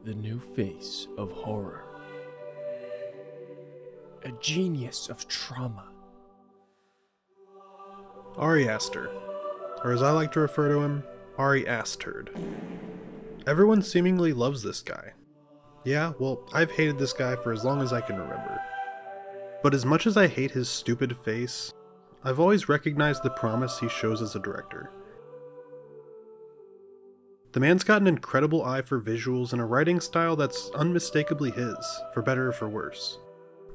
the new face of horror. A genius of trauma. Ari Aster, or as I like to refer to him, Ari Aster. Everyone seemingly loves this guy. Yeah, well, I've hated this guy for as long as I can remember. But as much as I hate his stupid face, I've always recognized the promise he shows as a director. The man's got an incredible eye for visuals and a writing style that's unmistakably his, for better or for worse.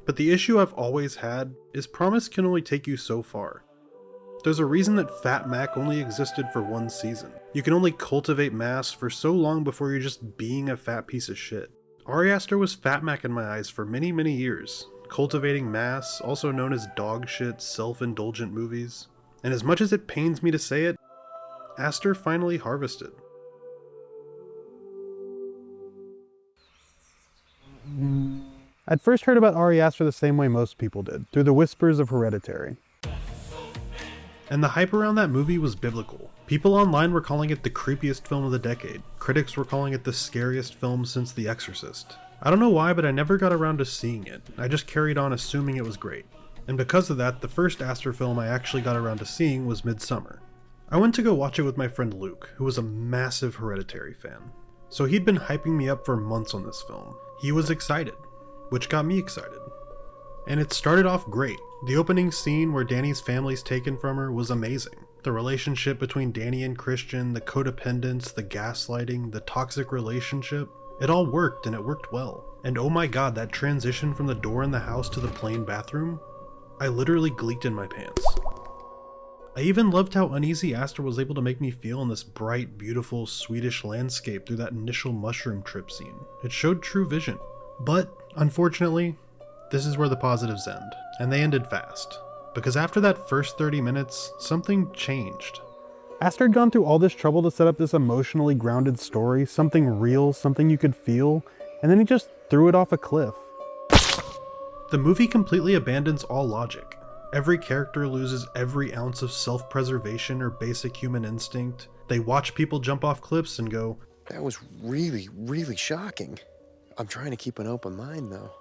But the issue I've always had is promise can only take you so far. There's a reason that Fat Mac only existed for one season. You can only cultivate mass for so long before you're just being a fat piece of shit. Ari Aster was Fat Mac in my eyes for many, many years, cultivating mass, also known as dog shit, self-indulgent movies. And as much as it pains me to say it, Aster finally harvested. I'd first heard about Ari Aster the same way most people did, through the whispers of Hereditary. And the hype around that movie was biblical. People online were calling it the creepiest film of the decade. Critics were calling it the scariest film since The Exorcist. I don't know why, but I never got around to seeing it. I just carried on assuming it was great. And because of that, the first Aster film I actually got around to seeing was Midsommar. I went to go watch it with my friend Luke, who was a massive Hereditary fan. So he'd been hyping me up for months on this film. He was excited, which got me excited. And it started off great. The opening scene where Danny's family's taken from her was amazing. The relationship between Danny and Christian, the codependence, the gaslighting, the toxic relationship, it all worked and it worked well. And oh my god, that transition from the door in the house to the plain bathroom, I literally gleeked in my pants. I even loved how uneasy Aster was able to make me feel in this bright, beautiful Swedish landscape through that initial mushroom trip scene. It showed true vision. But, unfortunately, this is where the positives end, and they ended fast. Because after that first 30 minutes, something changed. Aster had gone through all this trouble to set up this emotionally grounded story, something real, something you could feel, and then he just threw it off a cliff. The movie completely abandons all logic. Every character loses every ounce of self-preservation or basic human instinct. They watch people jump off cliffs and go, "That was really, really shocking. I'm trying to keep an open mind, though."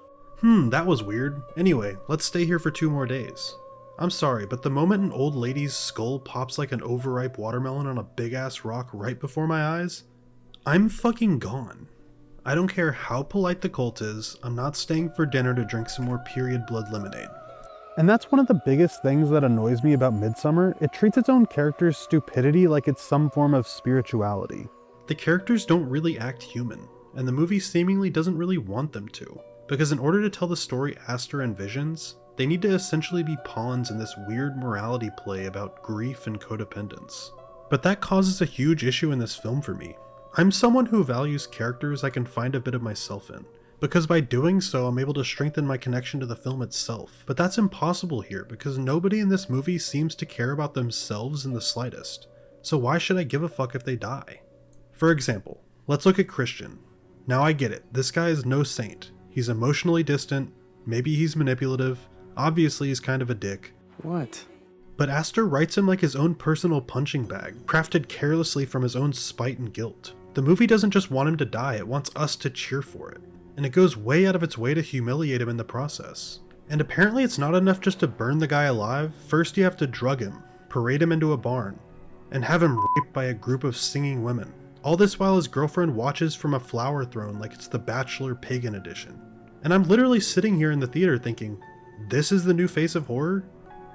That was weird. Anyway, let's stay here for 2 more days. I'm sorry, but the moment an old lady's skull pops like an overripe watermelon on a big-ass rock right before my eyes, I'm fucking gone. I don't care how polite the cult is, I'm not staying for dinner to drink some more period blood lemonade. And that's one of the biggest things that annoys me about Midsommar. It treats its own characters' stupidity like it's some form of spirituality. The characters don't really act human, and the movie seemingly doesn't really want them to. Because in order to tell the story Aster envisions, they need to essentially be pawns in this weird morality play about grief and codependence. But that causes a huge issue in this film for me. I'm someone who values characters I can find a bit of myself in, because by doing so I'm able to strengthen my connection to the film itself. But that's impossible here because nobody in this movie seems to care about themselves in the slightest. So why should I give a fuck if they die? For example, let's look at Christian. Now I get it, this guy is no saint. He's emotionally distant, maybe he's manipulative, obviously he's kind of a dick. What? But Aster writes him like his own personal punching bag, crafted carelessly from his own spite and guilt. The movie doesn't just want him to die, it wants us to cheer for it. And it goes way out of its way to humiliate him in the process. And apparently it's not enough just to burn the guy alive, first you have to drug him, parade him into a barn, and have him raped by a group of singing women. All this while his girlfriend watches from a flower throne like it's the Bachelor Pagan edition. And I'm literally sitting here in the theater thinking, this is the new face of horror?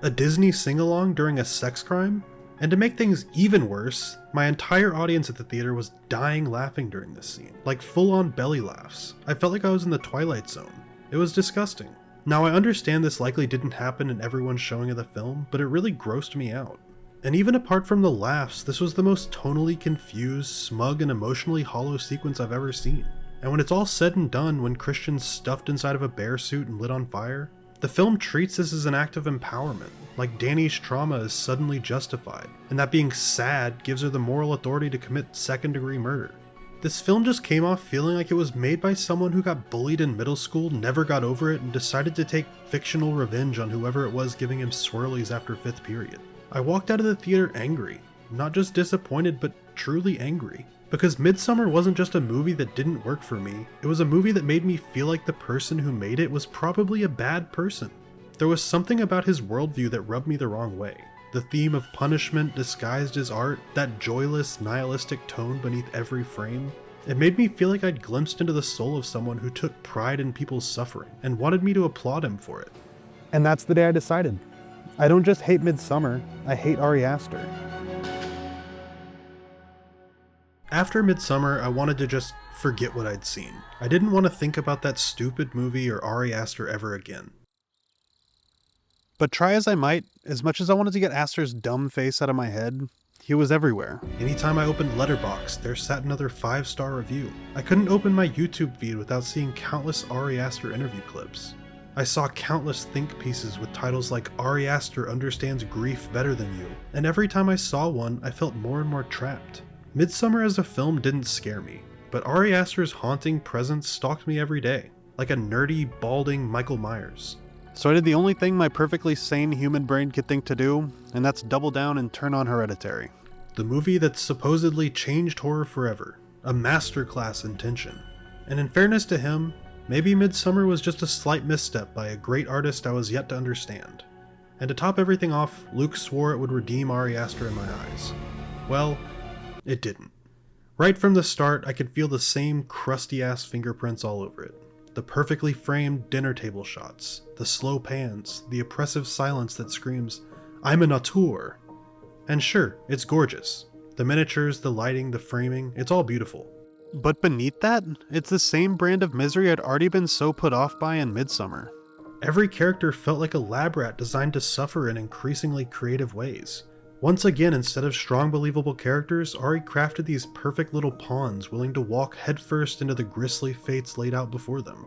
A Disney sing-along during a sex crime? And to make things even worse, my entire audience at the theater was dying laughing during this scene. Like full-on belly laughs. I felt like I was in the Twilight Zone. It was disgusting. Now I understand this likely didn't happen in everyone's showing of the film, but it really grossed me out. And even apart from the laughs, this was the most tonally confused, smug, and emotionally hollow sequence I've ever seen. And when it's all said and done, when Christian's stuffed inside of a bear suit and lit on fire, the film treats this as an act of empowerment, like Danny's trauma is suddenly justified, and that being sad gives her the moral authority to commit second-degree murder. This film just came off feeling like it was made by someone who got bullied in middle school, never got over it, and decided to take fictional revenge on whoever it was giving him swirlies after 5th period. I walked out of the theater angry, not just disappointed, but truly angry. Because Midsommar wasn't just a movie that didn't work for me, it was a movie that made me feel like the person who made it was probably a bad person. There was something about his worldview that rubbed me the wrong way. The theme of punishment disguised as art, that joyless, nihilistic tone beneath every frame. It made me feel like I'd glimpsed into the soul of someone who took pride in people's suffering and wanted me to applaud him for it. And that's the day I decided. I don't just hate Midsommar, I hate Ari Aster. After Midsommar, I wanted to just forget what I'd seen. I didn't want to think about that stupid movie or Ari Aster ever again. But try as I might, as much as I wanted to get Aster's dumb face out of my head, he was everywhere. Anytime I opened Letterboxd, there sat another 5-star review. I couldn't open my YouTube feed without seeing countless Ari Aster interview clips. I saw countless think pieces with titles like Ari Aster understands grief better than you, and every time I saw one, I felt more and more trapped. Midsommar as a film didn't scare me, but Ari Aster's haunting presence stalked me every day, like a nerdy, balding Michael Myers. So I did the only thing my perfectly sane human brain could think to do, and that's double down and turn on Hereditary. The movie that supposedly changed horror forever, a masterclass in tension. And in fairness to him, maybe Midsommar was just a slight misstep by a great artist I was yet to understand. And to top everything off, Luke swore it would redeem Ari Aster in my eyes. Well, it didn't. Right from the start, I could feel the same crusty-ass fingerprints all over it. The perfectly framed dinner table shots, the slow pans, the oppressive silence that screams, "I'm an auteur." And sure, it's gorgeous. The miniatures, the lighting, the framing, it's all beautiful. But beneath that, it's the same brand of misery I'd already been so put off by in Midsommar. Every character felt like a lab rat designed to suffer in increasingly creative ways. Once again, instead of strong, believable characters, Ari crafted these perfect little pawns willing to walk headfirst into the grisly fates laid out before them.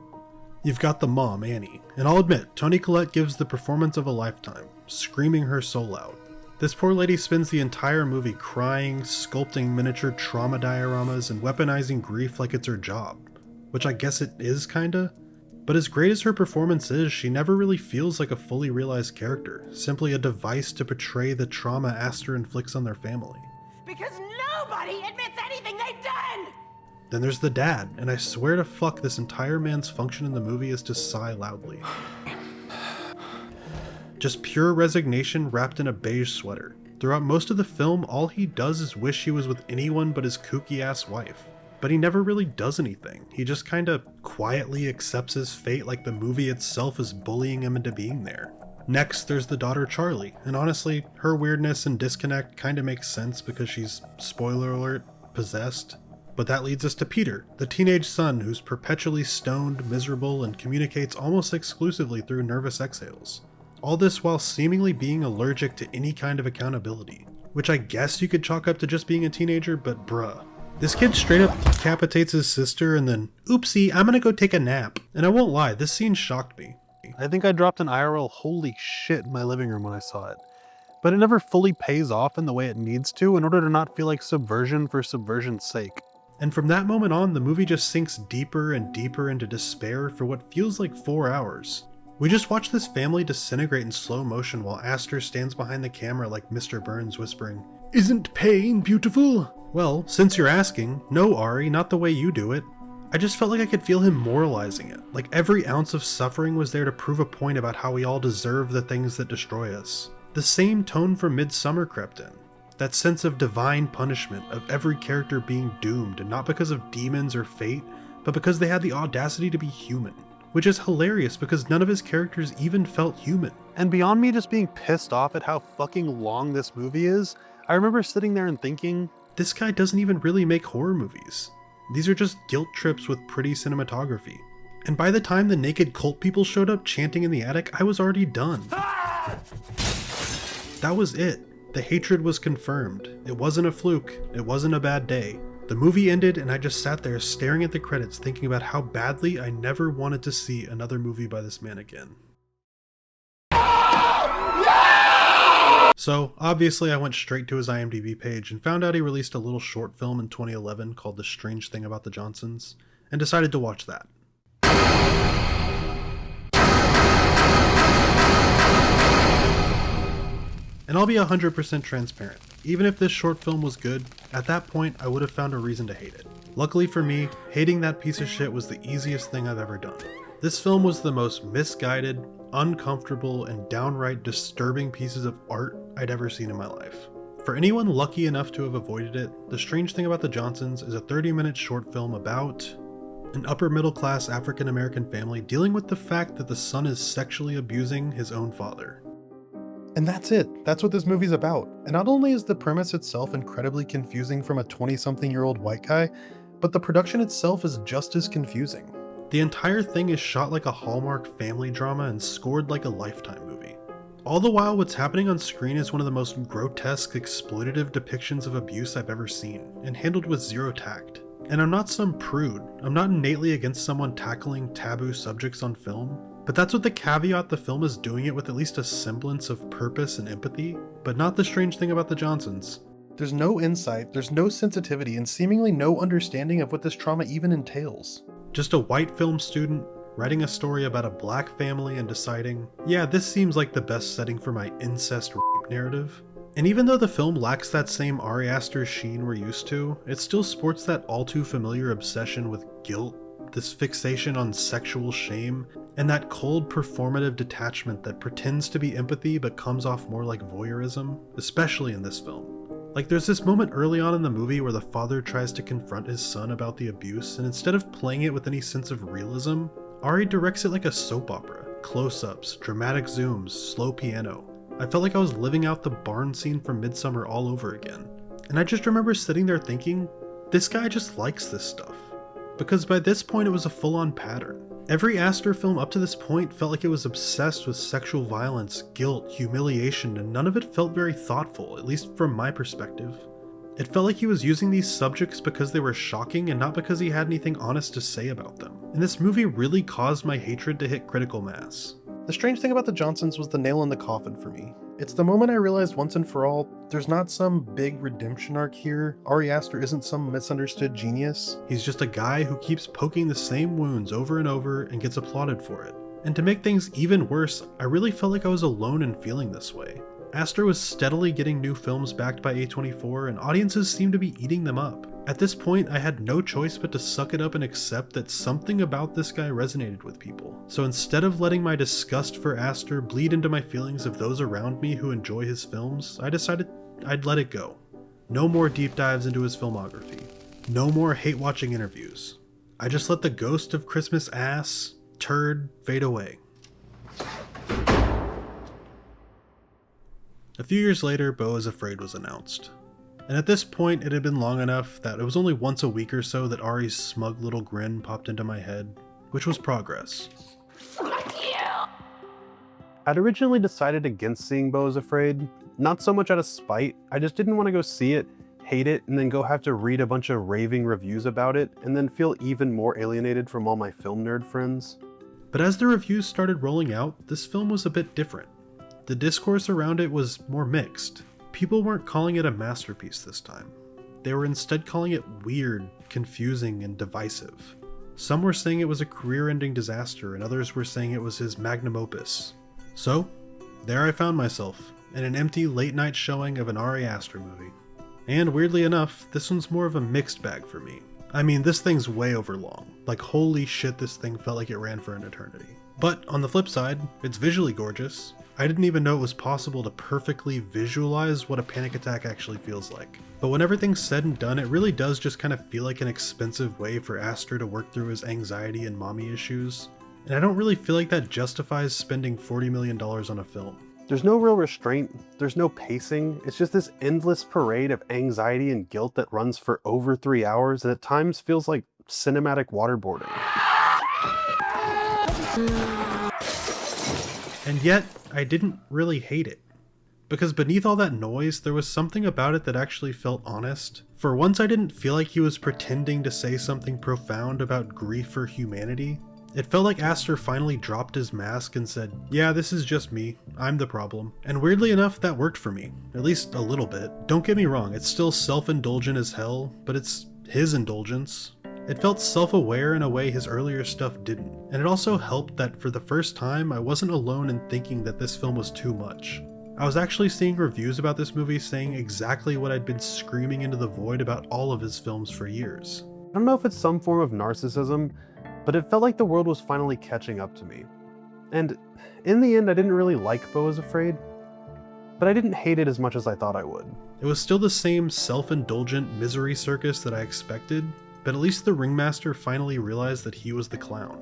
You've got the mom, Annie, and I'll admit, Toni Collette gives the performance of a lifetime, screaming her soul out. This poor lady spends the entire movie crying, sculpting miniature trauma dioramas, and weaponizing grief like it's her job. Which I guess it is kinda. But as great as her performance is, she never really feels like a fully realized character, simply a device to portray the trauma Aster inflicts on their family. Because nobody admits anything they've done! Then there's the dad, and I swear to fuck this entire man's function in the movie is to sigh loudly. Just pure resignation wrapped in a beige sweater. Throughout most of the film, all he does is wish he was with anyone but his kooky-ass wife. But he never really does anything. He just kinda quietly accepts his fate like the movie itself is bullying him into being there. Next, there's the daughter Charlie, and honestly, her weirdness and disconnect kinda makes sense because she's, spoiler alert, possessed. But that leads us to Peter, the teenage son who's perpetually stoned, miserable, and communicates almost exclusively through nervous exhales. All this while seemingly being allergic to any kind of accountability, which I guess you could chalk up to just being a teenager, but bruh. This kid straight up decapitates his sister and then, oopsie, I'm gonna go take a nap. And I won't lie, this scene shocked me. I think I dropped an IRL holy shit in my living room when I saw it. But it never fully pays off in the way it needs to in order to not feel like subversion for subversion's sake. And from that moment on, the movie just sinks deeper and deeper into despair for what feels like 4 hours. We just watch this family disintegrate in slow motion while Aster stands behind the camera like Mr. Burns whispering, "Isn't pain beautiful?" Well, since you're asking, no Ari, not the way you do it. I just felt like I could feel him moralizing it, like every ounce of suffering was there to prove a point about how we all deserve the things that destroy us. The same tone from Midsommar crept in. That sense of divine punishment, of every character being doomed, and not because of demons or fate, but because they had the audacity to be human. Which is hilarious because none of his characters even felt human. And beyond me just being pissed off at how fucking long this movie is, I remember sitting there and thinking, this guy doesn't even really make horror movies. These are just guilt trips with pretty cinematography. And by the time the naked cult people showed up chanting in the attic, I was already done. That was it. The hatred was confirmed. It wasn't a fluke. It wasn't a bad day. The movie ended and I just sat there staring at the credits thinking about how badly I never wanted to see another movie by this man again. So, obviously I went straight to his IMDb page and found out he released a little short film in 2011 called The Strange Thing About the Johnsons, and decided to watch that. And I'll be 100% transparent. Even if this short film was good, At that point, I would have found a reason to hate it. Luckily for me, hating that piece of shit was the easiest thing I've ever done. This film was the most misguided, uncomfortable, and downright disturbing pieces of art I'd ever seen in my life. For anyone lucky enough to have avoided it, The Strange Thing About the Johnsons is a 30-minute short film about an upper-middle-class African-American family dealing with the fact that the son is sexually abusing his own father. And that's it. That's what this movie's about. And not only is the premise itself incredibly confusing from a 20-something-year-old white guy, but the production itself is just as confusing. The entire thing is shot like a Hallmark family drama and scored like a Lifetime movie. All the while, what's happening on screen is one of the most grotesque, exploitative depictions of abuse I've ever seen, and handled with zero tact. And I'm not some prude. I'm not innately against someone tackling taboo subjects on film, but that's with the caveat the film is doing it with at least a semblance of purpose and empathy, but not The Strange Thing About the Johnsons. There's no insight, there's no sensitivity, and seemingly no understanding of what this trauma even entails. Just a white film student writing a story about a black family and deciding, yeah, this seems like the best setting for my incest rape narrative. And even though the film lacks that same Ari Aster sheen we're used to, it still sports that all too familiar obsession with guilt, this fixation on sexual shame, and that cold performative detachment that pretends to be empathy but comes off more like voyeurism, especially in this film. Like, there's this moment early on in the movie where the father tries to confront his son about the abuse, and instead of playing it with any sense of realism, Ari directs it like a soap opera. Close-ups, dramatic zooms, slow piano. I felt like I was living out the barn scene from Midsommar all over again. And I just remember sitting there thinking, this guy just likes this stuff. Because by this point it was a full-on pattern. Every Aster film up to this point felt like it was obsessed with sexual violence, guilt, humiliation, and none of it felt very thoughtful, at least from my perspective. It felt like he was using these subjects because they were shocking and not because he had anything honest to say about them. And this movie really caused my hatred to hit critical mass. The Strange Thing About the Johnsons was the nail in the coffin for me. It's the moment I realized once and for all, there's not some big redemption arc here. Ari Aster isn't some misunderstood genius. He's just a guy who keeps poking the same wounds over and over and gets applauded for it. And to make things even worse, I really felt like I was alone in feeling this way. Aster was steadily getting new films backed by A24, and audiences seemed to be eating them up. At this point, I had no choice but to suck it up and accept that something about this guy resonated with people. So instead of letting my disgust for Aster bleed into my feelings of those around me who enjoy his films, I decided I'd let it go. No more deep dives into his filmography. No more hate-watching interviews. I just let the ghost of Christmas ass, turd, fade away. A few years later, Beau is Afraid was announced. And at this point, it had been long enough that it was only once a week or so that Ari's smug little grin popped into my head, which was progress. I'd originally decided against seeing Beau is Afraid, not so much out of spite, I just didn't want to go see it, hate it, and then go have to read a bunch of raving reviews about it, and then feel even more alienated from all my film nerd friends. But as the reviews started rolling out, this film was a bit different. The discourse around it was more mixed. People weren't calling it a masterpiece this time. They were instead calling it weird, confusing, and divisive. Some were saying it was a career-ending disaster, and others were saying it was his magnum opus. So, there I found myself, in an empty late-night showing of an Ari Aster movie. And weirdly enough, this one's more of a mixed bag for me. I mean, this thing's way over long. Like, holy shit, this thing felt like it ran for an eternity. But on the flip side, it's visually gorgeous. I didn't even know it was possible to perfectly visualize what a panic attack actually feels like. But when everything's said and done, it really does just kind of feel like an expensive way for Aster to work through his anxiety and mommy issues. And I don't really feel like that justifies spending $40 million on a film. There's no real restraint, there's no pacing, it's just this endless parade of anxiety and guilt that runs for over 3 hours and at times feels like cinematic waterboarding. And yet, I didn't really hate it. Because beneath all that noise, there was something about it that actually felt honest. For once, I didn't feel like he was pretending to say something profound about grief or humanity. It felt like Aster finally dropped his mask and said, yeah, this is just me, I'm the problem. And weirdly enough, that worked for me, at least a little bit. Don't get me wrong, it's still self-indulgent as hell, but it's his indulgence. It felt self-aware in a way his earlier stuff didn't. And it also helped that for the first time, I wasn't alone in thinking that this film was too much. I was actually seeing reviews about this movie saying exactly what I'd been screaming into the void about all of his films for years. I don't know if it's some form of narcissism, but it felt like the world was finally catching up to me. And in the end, I didn't really like Beau is Afraid, but I didn't hate it as much as I thought I would. It was still the same self-indulgent misery circus that I expected, but at least the ringmaster finally realized that he was the clown.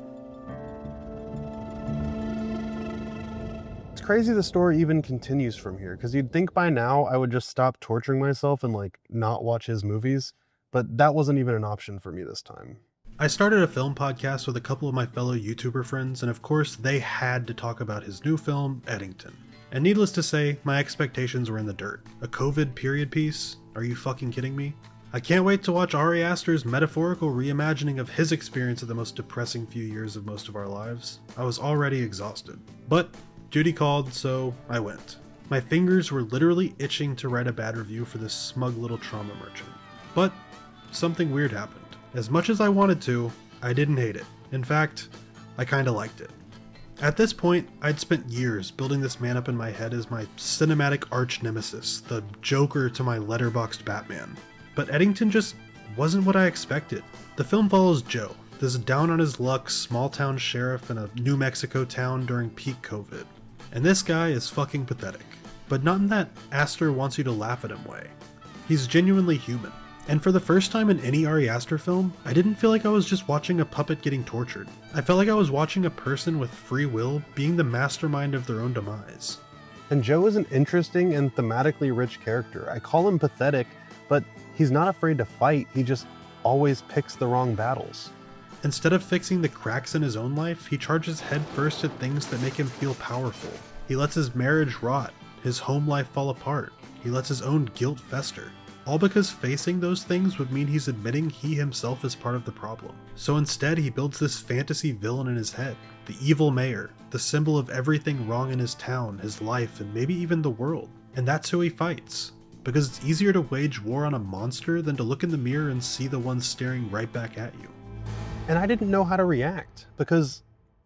It's crazy the story even continues from here, because you'd think by now I would just stop torturing myself and not watch his movies, but that wasn't even an option for me this time. I started a film podcast with a couple of my fellow YouTuber friends, and of course they had to talk about his new film, Eddington. And needless to say, my expectations were in the dirt. A COVID period piece? Are you fucking kidding me? I can't wait to watch Ari Aster's metaphorical reimagining of his experience of the most depressing few years of most of our lives. I was already exhausted. But duty called, so I went. My fingers were literally itching to write a bad review for this smug little trauma merchant. But something weird happened. As much as I wanted to, I didn't hate it. In fact, I kinda liked it. At this point, I'd spent years building this man up in my head as my cinematic arch nemesis, the Joker to my letterboxed Batman. But Eddington just wasn't what I expected. The film follows Joe, this down on his luck small town sheriff in a New Mexico town during peak COVID. And this guy is fucking pathetic. But not in that Aster wants you to laugh at him way. He's genuinely human. And for the first time in any Ari Aster film, I didn't feel like I was just watching a puppet getting tortured. I felt like I was watching a person with free will being the mastermind of their own demise. And Joe is an interesting and thematically rich character. I call him pathetic, but he's not afraid to fight, he just always picks the wrong battles. Instead of fixing the cracks in his own life, he charges headfirst at things that make him feel powerful. He lets his marriage rot, his home life fall apart, he lets his own guilt fester. All because facing those things would mean he's admitting he himself is part of the problem. So instead he builds this fantasy villain in his head, the evil mayor, the symbol of everything wrong in his town, his life, and maybe even the world. And that's who he fights. Because it's easier to wage war on a monster than to look in the mirror and see the one staring right back at you. And I didn't know how to react, because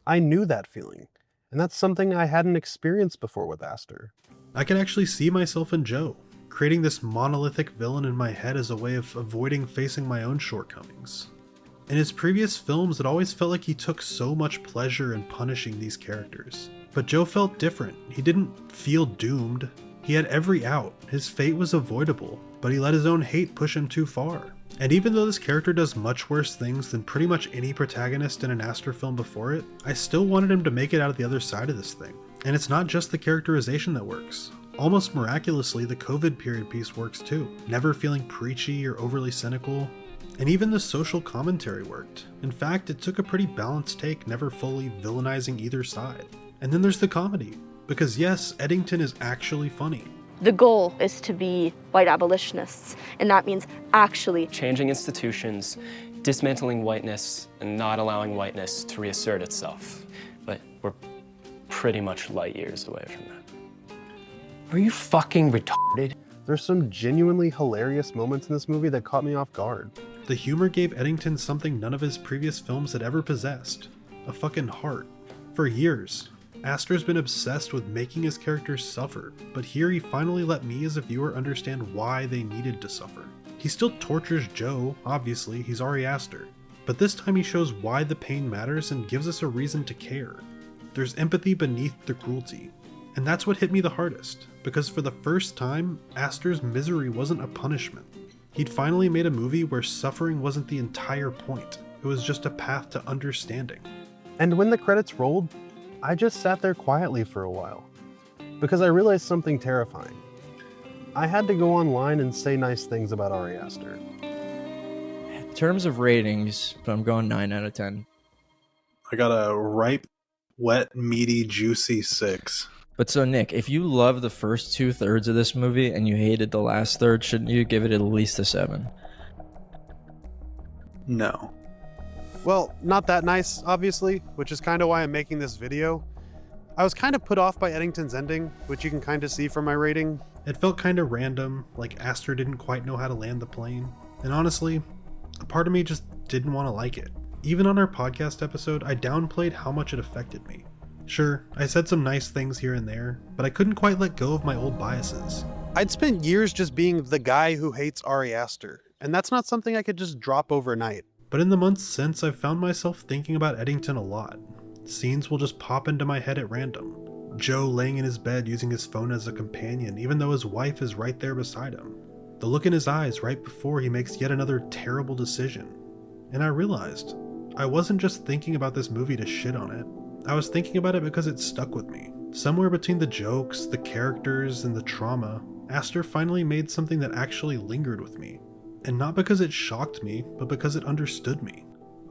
I knew that feeling. And that's something I hadn't experienced before with Aster. I could actually see myself in Joe, creating this monolithic villain in my head as a way of avoiding facing my own shortcomings. In his previous films, it always felt like he took so much pleasure in punishing these characters. But Joe felt different. He didn't feel doomed. He had every out. His fate was avoidable, but he let his own hate push him too far. And even though this character does much worse things than pretty much any protagonist in an Aster film before it, I still wanted him to make it out of the other side of this thing. And it's not just the characterization that works. Almost miraculously, the COVID period piece works too, never feeling preachy or overly cynical. And even the social commentary worked. In fact, it took a pretty balanced take, never fully villainizing either side. And then there's the comedy, because yes, Eddington is actually funny. The goal is to be white abolitionists, and that means actually changing institutions, dismantling whiteness, and not allowing whiteness to reassert itself. But we're pretty much light years away from that. Are you fucking retarded? There's some genuinely hilarious moments in this movie that caught me off guard. The humor gave Eddington something none of his previous films had ever possessed. A fucking heart. For years, Aster's been obsessed with making his characters suffer, but here he finally let me as a viewer understand why they needed to suffer. He still tortures Joe, obviously, he's Ari Aster, but this time he shows why the pain matters and gives us a reason to care. There's empathy beneath the cruelty. And that's what hit me the hardest, because for the first time, Aster's misery wasn't a punishment. He'd finally made a movie where suffering wasn't the entire point, it was just a path to understanding. And when the credits rolled, I just sat there quietly for a while, because I realized something terrifying. I had to go online and say nice things about Ari Aster. In terms of ratings, I'm going 9 out of 10. I got a ripe, wet, meaty, juicy 6. But so Nick, if you love the first 2/3 of this movie and you hated the last third, shouldn't you give it at least a 7? No. Well, not that nice, obviously, which is kind of why I'm making this video. I was kind of put off by Eddington's ending, which you can kind of see from my rating. It felt kind of random, like Aster didn't quite know how to land the plane. And honestly, a part of me just didn't want to like it. Even on our podcast episode, I downplayed how much it affected me. Sure, I said some nice things here and there, but I couldn't quite let go of my old biases. I'd spent years just being the guy who hates Ari Aster, and that's not something I could just drop overnight. But in the months since, I've found myself thinking about Eddington a lot. Scenes will just pop into my head at random. Joe laying in his bed using his phone as a companion, even though his wife is right there beside him. The look in his eyes right before he makes yet another terrible decision. And I realized, I wasn't just thinking about this movie to shit on it. I was thinking about it because it stuck with me. Somewhere between the jokes, the characters, and the trauma, Aster finally made something that actually lingered with me. And not because it shocked me, but because it understood me.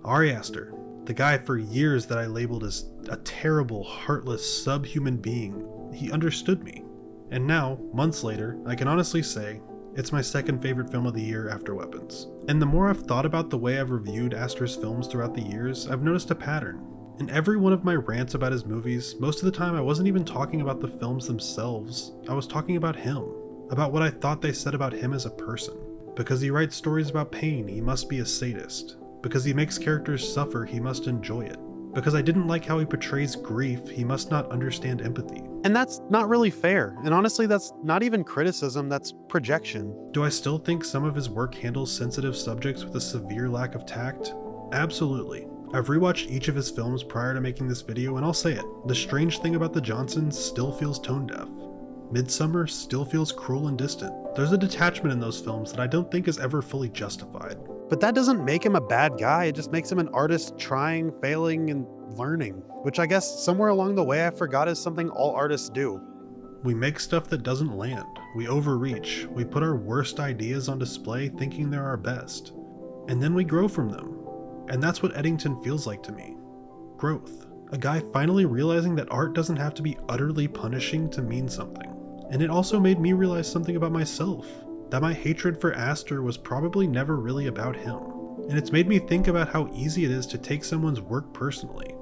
Ari Aster, the guy for years that I labeled as a terrible, heartless, subhuman being, he understood me. And now, months later, I can honestly say, it's my second favorite film of the year after Weapons. And the more I've thought about the way I've reviewed Aster's films throughout the years, I've noticed a pattern. In every one of my rants about his movies, most of the time I wasn't even talking about the films themselves, I was talking about him, about what I thought they said about him as a person. Because he writes stories about pain, he must be a sadist. Because he makes characters suffer, he must enjoy it. Because I didn't like how he portrays grief, he must not understand empathy. And that's not really fair, and honestly that's not even criticism, that's projection. Do I still think some of his work handles sensitive subjects with a severe lack of tact? Absolutely. I've rewatched each of his films prior to making this video, and I'll say it, the strange thing about the Johnsons still feels tone deaf. Midsommar still feels cruel and distant. There's a detachment in those films that I don't think is ever fully justified. But that doesn't make him a bad guy, it just makes him an artist trying, failing, and learning. Which I guess somewhere along the way I forgot is something all artists do. We make stuff that doesn't land, we overreach, we put our worst ideas on display thinking they're our best. And then we grow from them. And that's what Eddington feels like to me. Growth. A guy finally realizing that art doesn't have to be utterly punishing to mean something. And it also made me realize something about myself. That my hatred for Aster was probably never really about him. And it's made me think about how easy it is to take someone's work personally.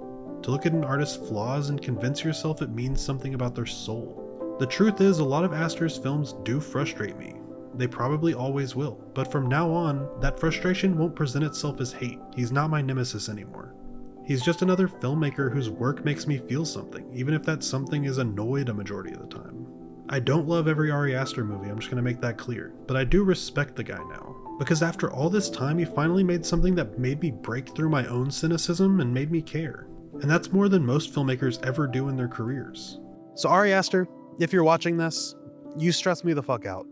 To look at an artist's flaws and convince yourself it means something about their soul. The truth is, a lot of Aster's films do frustrate me. They probably always will. But from now on, that frustration won't present itself as hate. He's not my nemesis anymore. He's just another filmmaker whose work makes me feel something, even if that something is annoyed a majority of the time. I don't love every Ari Aster movie, I'm just gonna make that clear, but I do respect the guy now. Because after all this time, he finally made something that made me break through my own cynicism and made me care. And that's more than most filmmakers ever do in their careers. So Ari Aster, if you're watching this, you stress me the fuck out.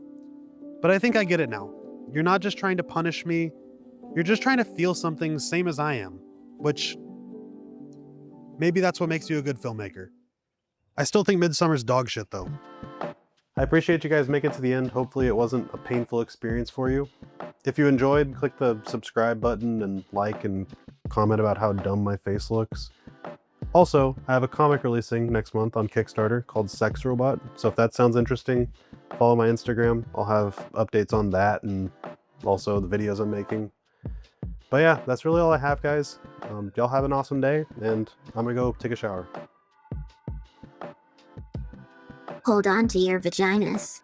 But I think I get it now. You're not just trying to punish me, you're just trying to feel something same as I am, which maybe that's what makes you a good filmmaker. I still think Midsommar's dog shit though. I appreciate you guys making it to the end. Hopefully it wasn't a painful experience for you. If you enjoyed, click the subscribe button and like and comment about how dumb my face looks. Also, I have a comic releasing next month on Kickstarter called Sex Robot, so if that sounds interesting, follow my Instagram. I'll have updates on that and also the videos I'm making. But yeah, that's really all I have, guys. Y'all have an awesome day, and I'm gonna go take a shower. Hold on to your vaginas.